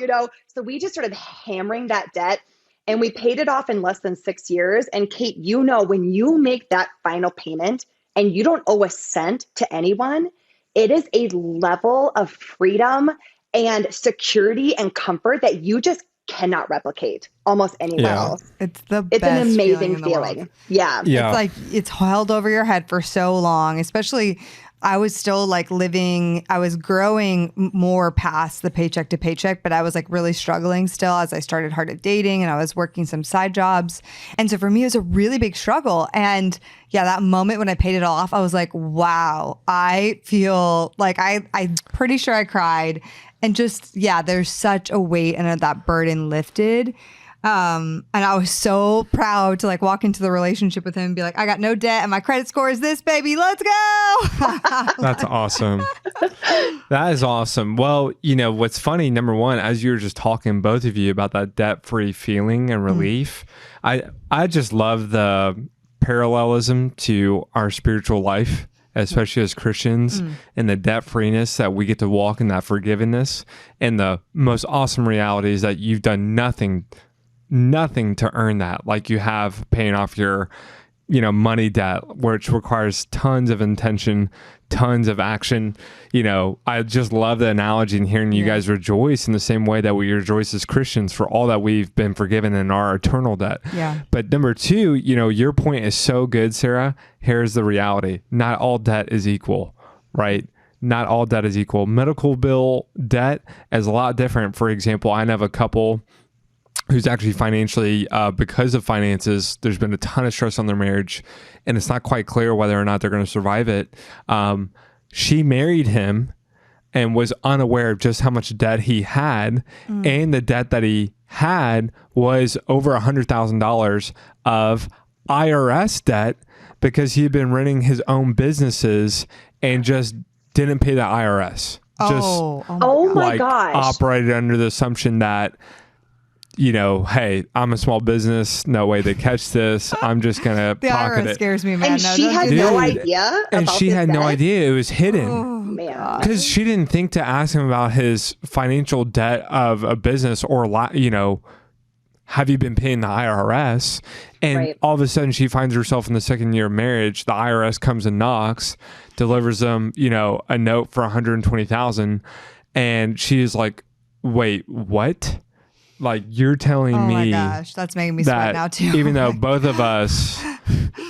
So we just started hammering that debt and we paid it off in less than 6 years. And Kait, when you make that final payment and you don't owe a cent to anyone, it is a level of freedom and security and comfort that you just cannot replicate almost anywhere else. It's an amazing feeling. Yeah. It's like it's held over your head for so long, especially I was still I was growing more past the paycheck to paycheck, but I was really struggling still as I started hard at dating and I was working some side jobs. And so for me, it was a really big struggle. And that moment when I paid it off, I was like, wow, I feel like I'm pretty sure I cried. And just, there's such a weight and that burden lifted. And I was so proud to walk into the relationship with him and be like, I got no debt and my credit score is this, baby. Let's go. That's awesome. That is awesome. Well, what's funny, number one, as you were just talking, both of you, about that debt-free feeling and relief, I just love the parallelism to our spiritual life, especially as Christians, and the debt-freeness that we get to walk in, that forgiveness. And the most awesome reality is that you've done nothing to earn that. Like you have paying off your, money debt, which requires tons of intention, tons of action. I just love the analogy and hearing you guys rejoice in the same way that we rejoice as Christians for all that we've been forgiven in our eternal debt. Yeah. But number two, your point is so good, Sarah. Here's the reality. Not all debt is equal, right? Not all debt is equal. Medical bill debt is a lot different. For example, I know of a couple who's actually financially, because of finances, there's been a ton of stress on their marriage and it's not quite clear whether or not they're going to survive it. She married him and was unaware of just how much debt he had. And the debt that he had was over $100,000 of IRS debt because he had been running his own businesses and just didn't pay the IRS. Oh my gosh. Operated under the assumption that, hey, I'm a small business. No way they catch this. I'm just going to pocket IRS it. Scares me, man. And she had no idea. And she had no idea. It was hidden. Oh, man. Because she didn't think to ask him about his financial debt of a business or, have you been paying the IRS? And all of a sudden she finds herself in the second year of marriage. The IRS comes and knocks, delivers them, a note for $120,000. And she is like, wait, what? Like, you're telling me, oh my gosh, that's making me sweat now too. Even though both of us,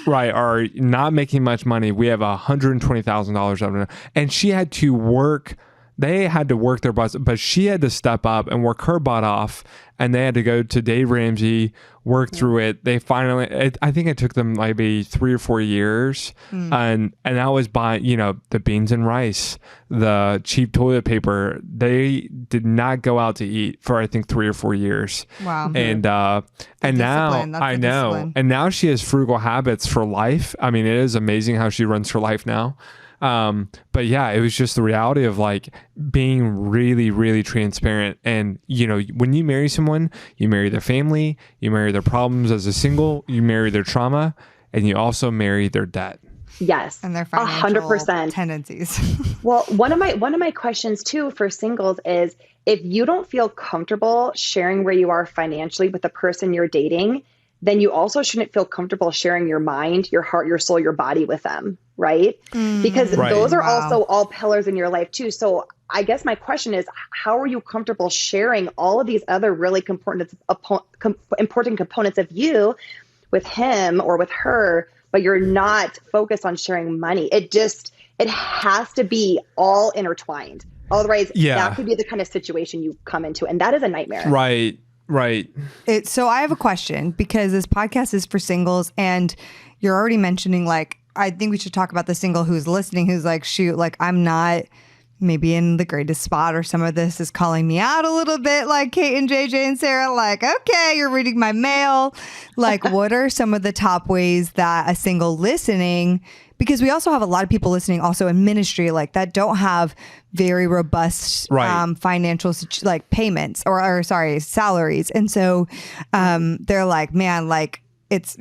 are not making much money, we have $120,000 of it, and she had to work they had to work their butts, but she had to step up and work her butt off, and they had to go to Dave Ramsey, work through it. They finally, I think it took them maybe 3 or 4 years, and that was buying, the beans and rice, the cheap toilet paper. They did not go out to eat for, I think, 3 or 4 years. Wow. And now I know, discipline. and now she has frugal habits for life. I mean, it is amazing how she runs her life now. But yeah, it was just the reality of like being really, really transparent. And, when you marry someone, you marry their family, you marry their problems as a single, you marry their trauma, and you also marry their debt. Yes. And their financial 100% tendencies. Well, one of my questions too for singles is, if you don't feel comfortable sharing where you are financially with the person you're dating, then you also shouldn't feel comfortable sharing your mind, your heart, your soul, your body with them, right? Because those are also all pillars in your life too. So I guess my question is, how are you comfortable sharing all of these other really important components of you with him or with her, but you're not focused on sharing money? It has to be all intertwined. Otherwise, that could be the kind of situation you come into, and that is a nightmare. Right. So I have a question, because this podcast is for singles, and you're already mentioning, like, I think we should talk about the single who's listening, who's like, shoot, like, I'm not maybe in the greatest spot, or some of this is calling me out a little bit, like Kait and JJ and Sarah, like, okay, you're reading my mail. Like, what are some of the top ways that a single listening, because we also have a lot of people listening also in ministry, like, that don't have very robust financial like payments or salaries. And so they're like, man, like, it's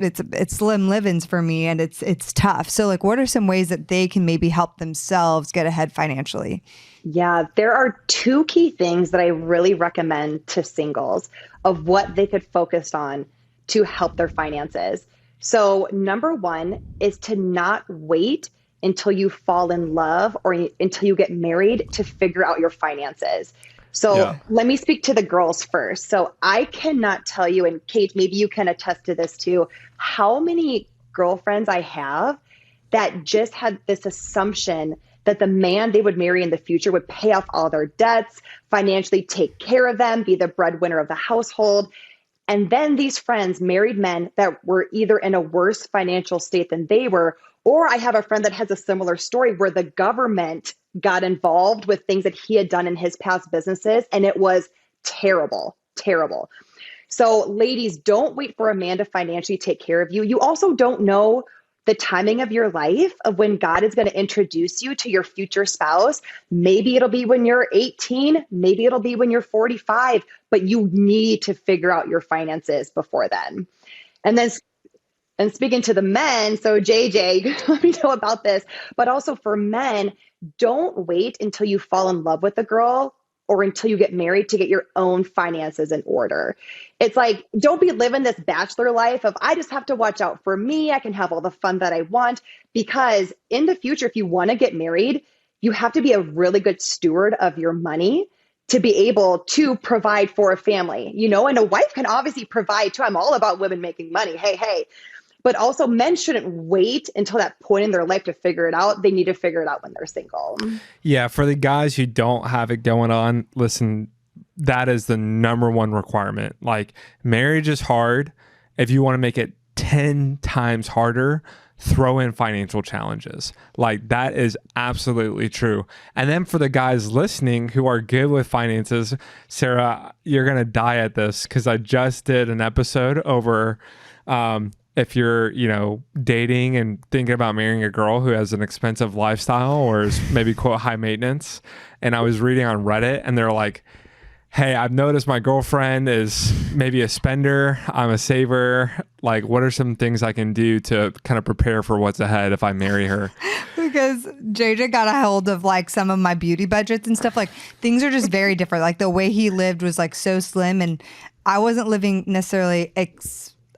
slim livings for me, and it's tough. So like, what are some ways that they can maybe help themselves get ahead financially? Yeah, there are 2 key things that I really recommend to singles of what they could focus on to help their finances. So number 1 is to not wait until you fall in love or until you get married to figure out your finances. So let me speak to the girls first. So I cannot tell you, and Kait, maybe you can attest to this too, how many girlfriends I have that just had this assumption that the man they would marry in the future would pay off all their debts, financially take care of them, be the breadwinner of the household. And then these friends married men that were either in a worse financial state than they were, or I have a friend that has a similar story where the government got involved with things that he had done in his past businesses, and it was terrible. So ladies, don't wait for a man to financially take care of you. You also don't know the timing of your life of when God is going to introduce you to your future spouse. Maybe it'll be when you're 18, maybe it'll be when you're 45, but you need to figure out your finances before then. And speaking to the men, so JJ, let me know about this, but also for men, don't wait until you fall in love with a girl or until you get married to get your own finances in order. It's like, don't be living this bachelor life of, I just have to watch out for me, I can have all the fun that I want, because in the future, if you want to get married, you have to be a really good steward of your money to be able to provide for a family, and a wife can obviously provide too. I'm all about women making money. Hey. But also men shouldn't wait until that point in their life to figure it out. They need to figure it out when they're single. Yeah. For the guys who don't have it going on, listen, that is the number 1 requirement. Like, marriage is hard. If you want to make it 10 times harder, throw in financial challenges. Like, that is absolutely true. And then for the guys listening who are good with finances, Sarah, you're going to die at this, because I just did an episode over if you're, dating and thinking about marrying a girl who has an expensive lifestyle or is maybe quote high maintenance. And I was reading on Reddit, and they're like, hey, I've noticed my girlfriend is maybe a spender, I'm a saver. Like, what are some things I can do to kind of prepare for what's ahead if I marry her? Because JJ got a hold of like some of my beauty budgets and stuff. Like, things are just very different. Like, the way he lived was like so slim, and I wasn't living necessarily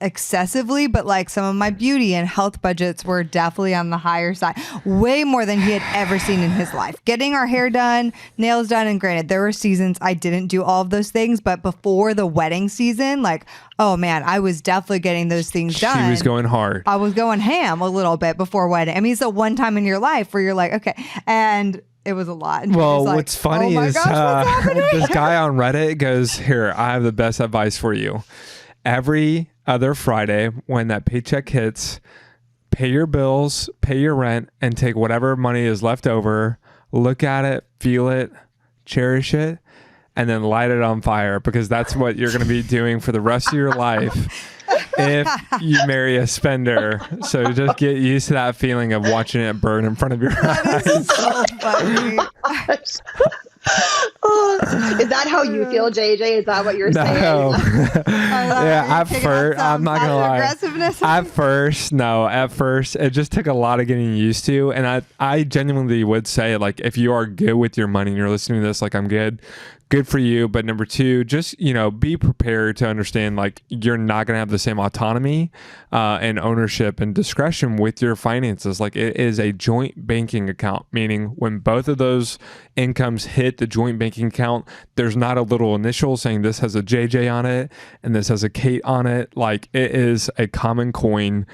excessively, but like some of my beauty and health budgets were definitely on the higher side, way more than he had ever seen in his life. Getting our hair done, nails done, and granted, there were seasons I didn't do all of those things, but before the wedding season, like, oh man, I was definitely getting those things done. She was going hard. I was going ham a little bit before wedding. I mean, it's the one time in your life where you're like, okay. And it was a lot. And Well, Jay's like, what's funny oh my is gosh, what's happening? this guy on Reddit goes, here, I have the best advice for you. Every other Friday when that paycheck hits, pay your bills, pay your rent, and take whatever money is left over, look at it, feel it, cherish it, and then light it on fire, because that's what you're going to be doing for the rest of your life if you marry a spender. So just get used to that feeling of watching it burn in front of your eyes. So funny. Oh, is that how you feel, JJ? Is that what you're saying? No. Yeah, at first, I'm not gonna lie. Aggressiveness. At first, it just took a lot of getting used to, and I genuinely would say, like, if you are good with your money and you're listening to this, like, I'm good for you. But number two, just, be prepared to understand, like, you're not going to have the same autonomy and ownership and discretion with your finances. Like, it is a joint banking account, meaning when both of those incomes hit the joint banking account, there's not a little initial saying this has a JJ on it and this has a Kait on it. Like, it is a common coin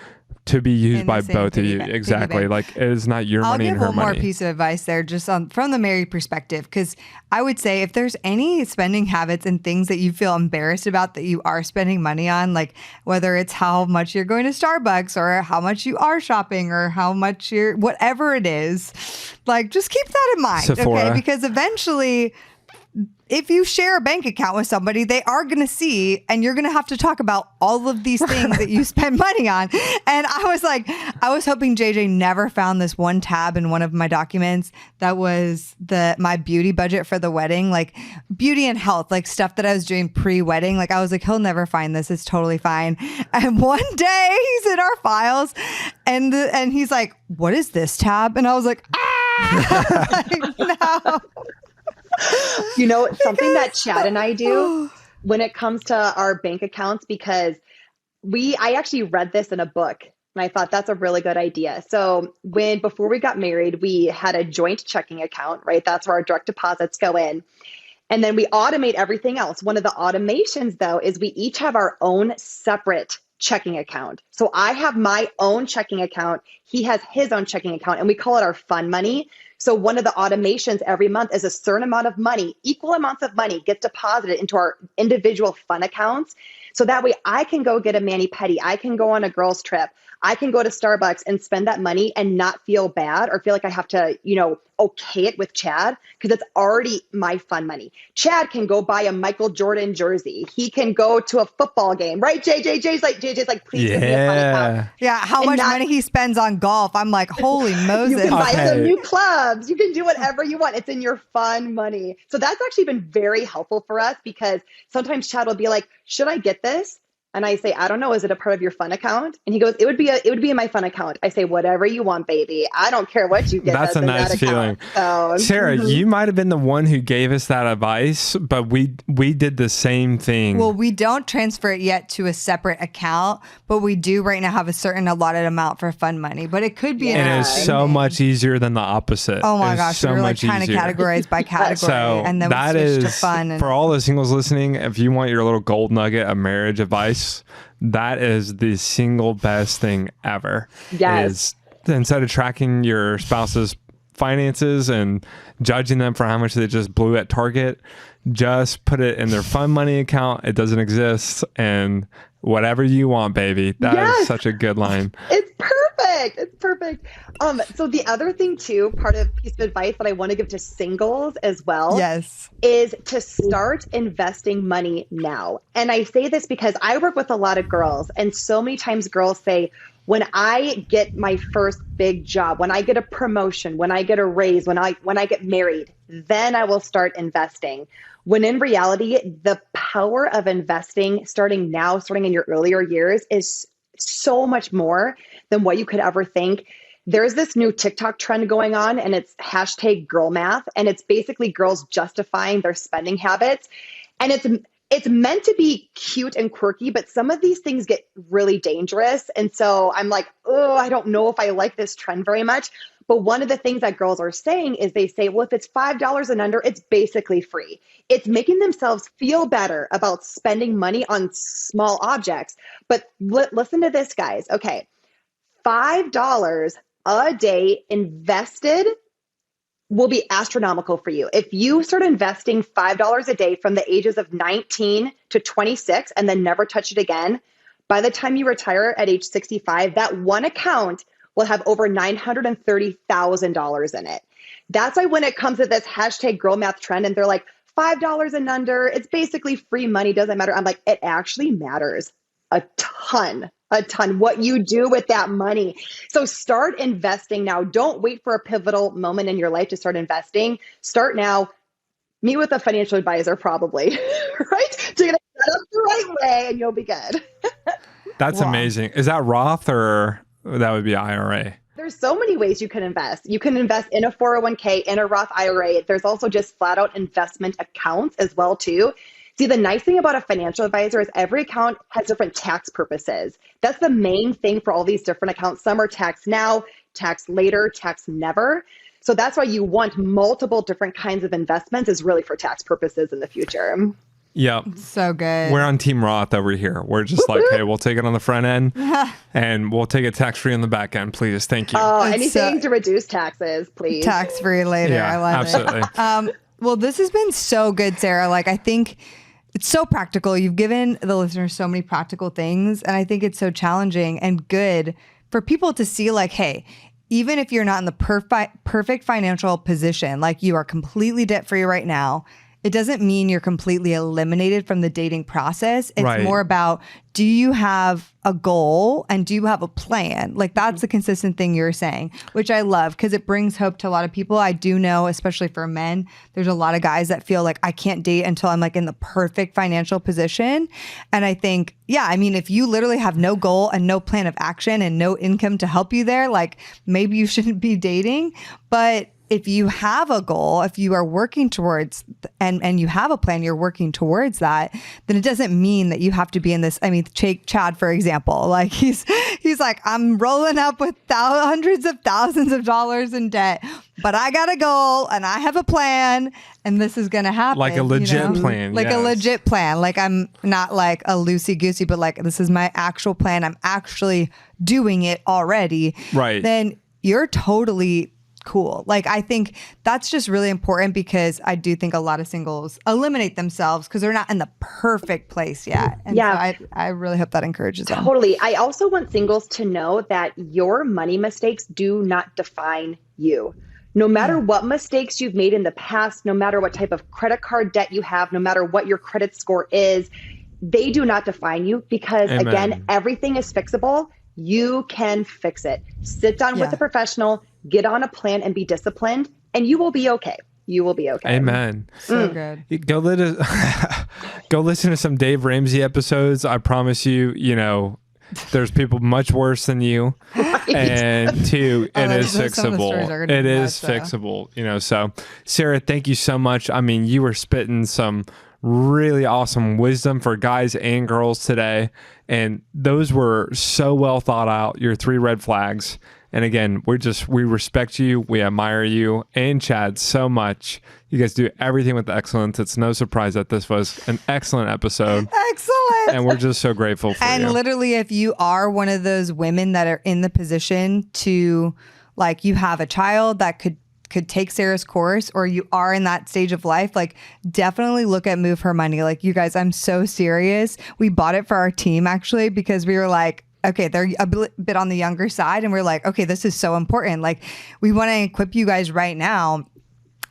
to be used by both of you. Exactly. Like, it is not your money and her money. I'll give one more piece of advice there, just from the married perspective, because I would say if there's any spending habits and things that you feel embarrassed about that you are spending money on, like whether it's how much you're going to Starbucks or how much you are shopping or how much you're, whatever it is, like just keep that in mind. Sephora. Okay? Because eventually, if you share a bank account with somebody, they are going to see, and you're going to have to talk about all of these things that you spend money on. And I was hoping JJ never found this one tab in one of my documents that was my beauty budget for the wedding, like beauty and health, like stuff that I was doing pre-wedding. Like I was like, he'll never find this. It's totally fine. And one day he's in our files and he's like, what is this tab? And I was like, like, no. Something that Chad and I do when it comes to our bank accounts, because I actually read this in a book and I thought that's a really good idea. So before we got married, we had a joint checking account, right? That's where our direct deposits go in. And then we automate everything else. One of the automations though, is we each have our own separate checking account. So I have my own checking account. He has his own checking account, and we call it our fun money. So one of the automations every month is a certain amount of money, equal amounts of money gets deposited into our individual fun accounts. So that way I can go get a mani-pedi. I can go on a girls trip. I can go to Starbucks and spend that money and not feel bad or feel like I have to, okay it with Chad, because it's already my fun money. Chad can go buy a Michael Jordan jersey. He can go to a football game, right? JJ's like, please give me a fun account. Yeah, how much money he spends on golf. I'm like, holy Moses. You can buy some new clubs. You can do whatever you want. It's in your fun money. So that's actually been very helpful for us, because sometimes Chad will be like, should I get this? And I say, I don't know. Is it a part of your fun account? And he goes, it would be in my fun account. I say, whatever you want, baby. I don't care what you get. That's a nice feeling. So, Sarah, you might have been the one who gave us that advice, but we did the same thing. Well, we don't transfer it yet to a separate account, but we do right now have a certain allotted amount for fun money. But it could be and it's so much easier than the opposite. Oh my gosh, so we're much kind of categorized by category. So and then that we switch to is, fun. For all the singles listening, if you want your little gold nugget of marriage advice, that is the single best thing ever. Yes. Is instead of tracking your spouse's finances and judging them for how much they just blew at Target, just put it in their fun money account. It doesn't exist. And whatever you want, baby. That is such a good line. It's perfect. So the other thing too, piece of advice that I want to give to singles as well, is to start investing money now. And I say this because I work with a lot of girls, and so many times girls say, when I get my first big job, when I get a promotion, when I get a raise, when I get married, then I will start investing. When in reality, the power of investing starting in your earlier years is so much more than what you could ever think. There's this new TikTok trend going on, and it's #girlmath. And it's basically girls justifying their spending habits. And it's meant to be cute and quirky, but some of these things get really dangerous. And so I'm like, oh, I don't know if I like this trend very much. But one of the things that girls are saying is they say, well, if it's $5 and under, it's basically free. It's making themselves feel better about spending money on small objects. But listen to this, guys. Okay, $5 a day invested will be astronomical for you. If you start investing $5 a day from the ages of 19 to 26 and then never touch it again, by the time you retire at age 65, that one account will have over $930,000 in it. That's why when it comes to this hashtag girl math trend and they're like, $5 and under, it's basically free money, doesn't matter. I'm like, it actually matters a ton what you do with that money. So start investing now. Don't wait for a pivotal moment in your life to start investing. Start now. Meet with a financial advisor probably, right? To get it set up the right way and you'll be good. That's amazing. Is that Roth or that would be IRA? There's so many ways you can invest. You can invest in a 401k, in a Roth IRA. There's also just flat out investment accounts as well too. See, the nice thing about a financial advisor is every account has different tax purposes. That's the main thing for all these different accounts. Some are tax now, tax later, tax never. So that's why you want multiple different kinds of investments is really for tax purposes in the future. Yeah. So good. We're on Team Roth over here. We're just like, hey, we'll take it on the front end and we'll take it tax-free on the back end, please. Thank you. Oh, anything to reduce taxes, please. Tax-free later. Yeah, I love absolutely. it. Well, this has been so good, Sarah. Like, I think it's so practical. You've given the listeners so many practical things. And I think it's so challenging and good for people to see like, hey, even if you're not in the perfect financial position, like you are completely debt-free right now, it doesn't mean you're completely eliminated from the dating process. It's more about, do you have a goal and do you have a plan? Like that's the consistent thing you're saying, which I love because it brings hope to a lot of people. I do know, especially for men, there's a lot of guys that feel like I can't date until I'm like in the perfect financial position. And I think, yeah, I mean, if you literally have no goal and no plan of action and no income to help you there, like maybe you shouldn't be dating. But if you have a goal, if you are working towards and you have a plan, you're working towards that, then it doesn't mean that you have to be in this. I mean, Chad, for example, like he's like, I'm rolling up with hundreds of thousands of dollars in debt, but I got a goal and I have a plan and this is going to happen. Like a legit plan. Like a legit plan. Like I'm not like a loosey-goosey, but like this is my actual plan. I'm actually doing it already. Right. Then you're totally cool. Like, I think that's just really important because I do think a lot of singles eliminate themselves because they're not in the perfect place yet. And so I really hope that encourages them. Totally. I also want singles to know that your money mistakes do not define you. No matter what mistakes you've made in the past, no matter what type of credit card debt you have, no matter what your credit score is, they do not define you because again, everything is fixable. You can fix it. Sit down with a professional, get on a plan and be disciplined, and you will be okay. You will be okay. Amen. So good. Go listen to some Dave Ramsey episodes. I promise you, there's people much worse than you. And two, it is fixable. It is fixable, so Sarah, thank you so much. I mean, you were spitting some really awesome wisdom for guys and girls today. And those were so well thought out, your 3 red flags. And again, we respect you. We admire you and Chad so much. You guys do everything with excellence. It's no surprise that this was an excellent episode. Excellent. And we're just so grateful for you. And literally, if you are one of those women that are in the position to, like, you have a child that could take Sarah's course, or you are in that stage of life, like definitely look at Move Her Money. Like, you guys, I'm so serious. We bought it for our team actually because we were like, okay, they're a bit on the younger side. And we're like, okay, this is so important. Like, we want to equip you guys right now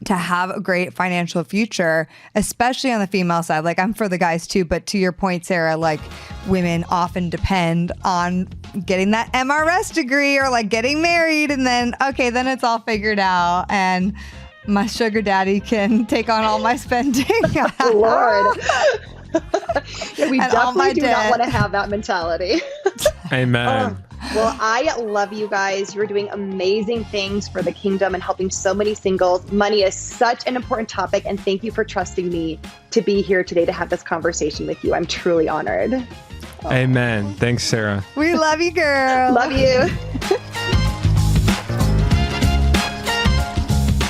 to have a great financial future, especially on the female side. Like, I'm for the guys too, but to your point, Sarah, like, women often depend on getting that MRS degree or like getting married, and then then it's all figured out and my sugar daddy can take on all my spending. Lord. We definitely do not want to have that mentality. Amen. Well, I love you guys. You're doing amazing things for the kingdom and helping so many singles. Money is such an important topic, and thank you for trusting me to be here today to have this conversation with you. I'm truly honored. Amen. Thanks, Sarah. We love you, girl. Love you.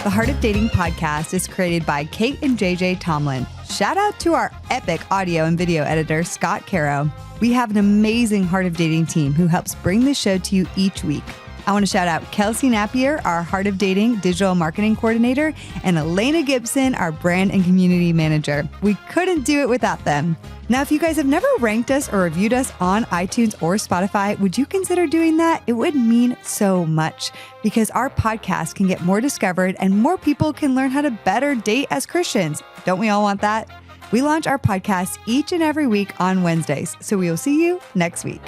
The Heart of Dating podcast is created by Kait and JJ Tomlin. Shout out to our epic audio and video editor, Scott Caro. We have an amazing Heart of Dating team who helps bring the show to you each week. I want to shout out Kelsey Napier, our Heart of Dating digital marketing coordinator, and Elena Gibson, our brand and community manager. We couldn't do it without them. Now, if you guys have never ranked us or reviewed us on iTunes or Spotify, would you consider doing that? It would mean so much because our podcast can get more discovered and more people can learn how to better date as Christians. Don't we all want that? We launch our podcast each and every week on Wednesdays, so we will see you next week.